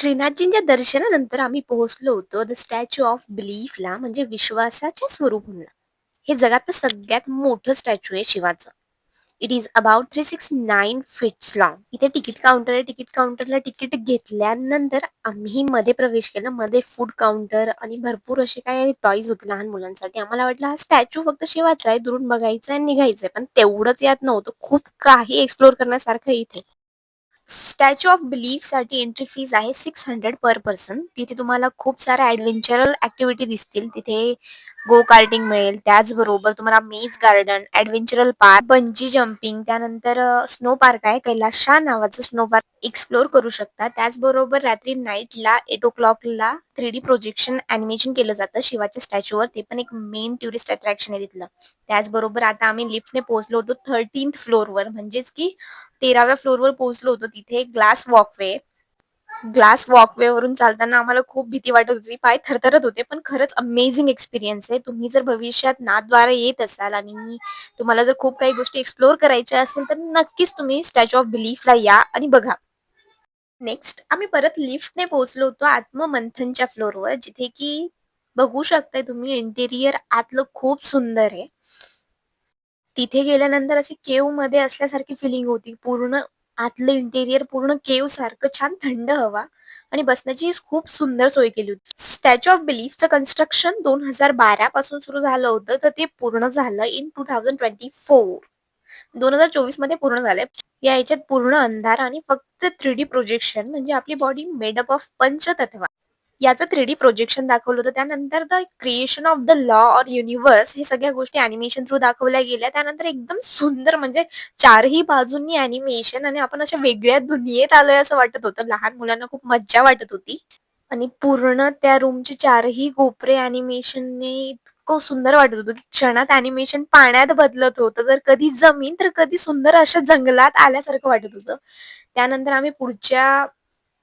श्रीनाथजींच्या दर्शनानंतर आम्ही पोहोचलो होतो द स्टॅच्यू ऑफ बिलीफला म्हणजे विश्वासाच्या स्वरूपला. हे जगातलं सगळ्यात मोठं स्टॅच्यू आहे शिवाचं. It is about 369 feets long. इथे तिकीट काउंटर आहे. तिकीट काउंटरला तिकीट घेतल्यानंतर आम्ही मध्ये प्रवेश केला. मध्ये फूड काउंटर आणि भरपूर असे काही टॉयज होते लहान मुलांसाठी. आम्हाला वाटलं हा स्टॅच्यू फक्त शिवाचा आहे, दुरून बघायचा आणि निघायचंय. पण तेवढंच यात नव्हतं. खूप काही एक्सप्लोर करण्यासारखं आहे इथे. स्टॅच्यू ऑफ बिलीफसाठी एंट्री फीज आहे 600 पर पर्सन. तिथे तुम्हाला खूप साऱ्या ॲडव्हेंचरल ॲक्टिव्हिटी दिसतील. तिथे गो कार्टिंग मिळेल. त्याचबरोबर तुम्हाला मेज गार्डन, ॲडव्हेंचरल पार्क, बंजी जंपिंग, त्यानंतर स्नो पार्क आहे. कैलाशा नावाचं स्नो पार्क एक्सप्लोर करू शकता. त्याचबरोबर रात्री नाईटला 8:00ला 3D प्रोजेक्शन ॲनिमेशन केलं जातं शिवाच्या स्टॅच्यूवर. ते पण एक मेन टुरिस्ट अट्रॅक्शन आहे तिथलं. त्याचबरोबर आता आम्ही लिफ्टने पोहोचलो होतो 13th फ्लोअरवर म्हणजेच की 13व्या फ्लोअरवर पोहोचलो होतो. तिथे ग्लास वॉकवे वरून चालताना आम्हाला खूप भीती वाटत होती. पाय थरथरत होते. पण खरंच अमेझिंग एक्सपिरियन्स आहे. तुम्ही जर भविष्यात नाथद्वारे येत असाल आणि तुम्हाला जर खूप काही गोष्टी एक्सप्लोर करायच्या असेल, तर नक्कीच तुम्ही स्टॅच्यू ऑफ बिलीफला या आणि बघा. नेक्स्ट आम्ही परत लिफ्टने पोहोचलो होतो आत्ममंथनच्या फ्लोअरवर, जिथे की बघू शकताय तुम्ही इंटेरियर आतलं खूप सुंदर आहे. तिथे गेल्यानंतर अशी केव्हमध्ये असल्यासारखी फिलिंग होती. पूर्ण आतलं इंटेरियर पूर्ण केव्हसारखं छान थंड हवा आणि बसण्याची खूप सुंदर सोय केली होती. स्टॅच्यू ऑफ बिलीफचं कन्स्ट्रक्शन 2012 पासून सुरू झालं होतं, तर ते पूर्ण झालं इन 2024. 2024 मध्ये पूर्ण झालंय. या ह्याच्यात पूर्ण अंधार आणि फक्त 3D प्रोजेक्शन म्हणजे आपली बॉडी मेड अप ऑफ पंचतत्व याचं 3D प्रोजेक्शन दाखवलं होतं. त्यानंतर the creation of the law or universe हे सगळ्या गोष्टी ॲनिमेशन थ्रू दाखवल्या गेल्या. त्यानंतर एकदम सुंदर म्हणजे चारही बाजूंनी ॲनिमेशन आणि आपण अशा वेगळ्या दुनियेत आलोय असं वाटत होतं. लहान मुलांना खूप मज्जा वाटत होती. आणि पूर्ण त्या रूमची चारही कोपरे ॲनिमेशनने इतकं सुंदर वाटत होतं, की क्षणात ॲनिमेशन पाण्यात बदलत होतं. तर कधी जमीन, तर कधी सुंदर अशा जंगलात आल्यासारखं वाटत होतं. त्यानंतर आम्ही पुढच्या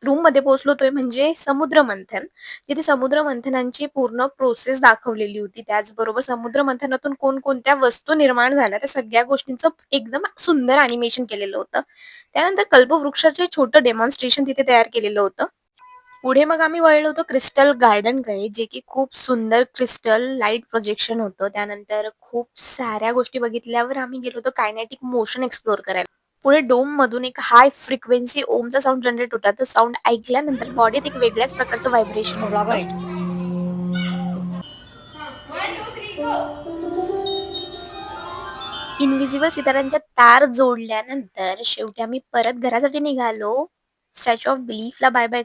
रूममध्ये पोहोचलो होतो म्हणजे समुद्र मंथन. तिथे समुद्र मंथनांची पूर्ण प्रोसेस दाखवलेली होती. त्याचबरोबर समुद्र मंथनातून कोणकोणत्या वस्तू निर्माण झाल्या, त्या सगळ्या गोष्टींचं एकदम सुंदर ॲनिमेशन केलेलं होतं. त्यानंतर कल्पवृक्षाचे छोटं डेमॉन्स्ट्रेशन तिथे तयार केलेलं होतं. पुढे मग आम्ही वळलो होतो क्रिस्टल गार्डनकडे, जे की खूप सुंदर क्रिस्टल लाईट प्रोजेक्शन होतं. त्यानंतर खूप साऱ्या गोष्टी बघितल्यावर आम्ही गेलो होतो कायनेटिक मोशन एक्सप्लोर करायला. पुढे डोममधून एक हाय फ्रिक्वेन्सी ओमचा साउंड जनरेट होता. तो साउंड ऐकल्यानंतर बॉडीत एक वेगळ्याच प्रकारचं व्हायब्रेशन होत होतं. Collaborate. इन्व्हिजिबल सितारांच्या तार जोडल्यानंतर शेवटी आम्ही परत घरासाठी निघालो. स्टॅच्यू ऑफ बिलीफला बाय बाय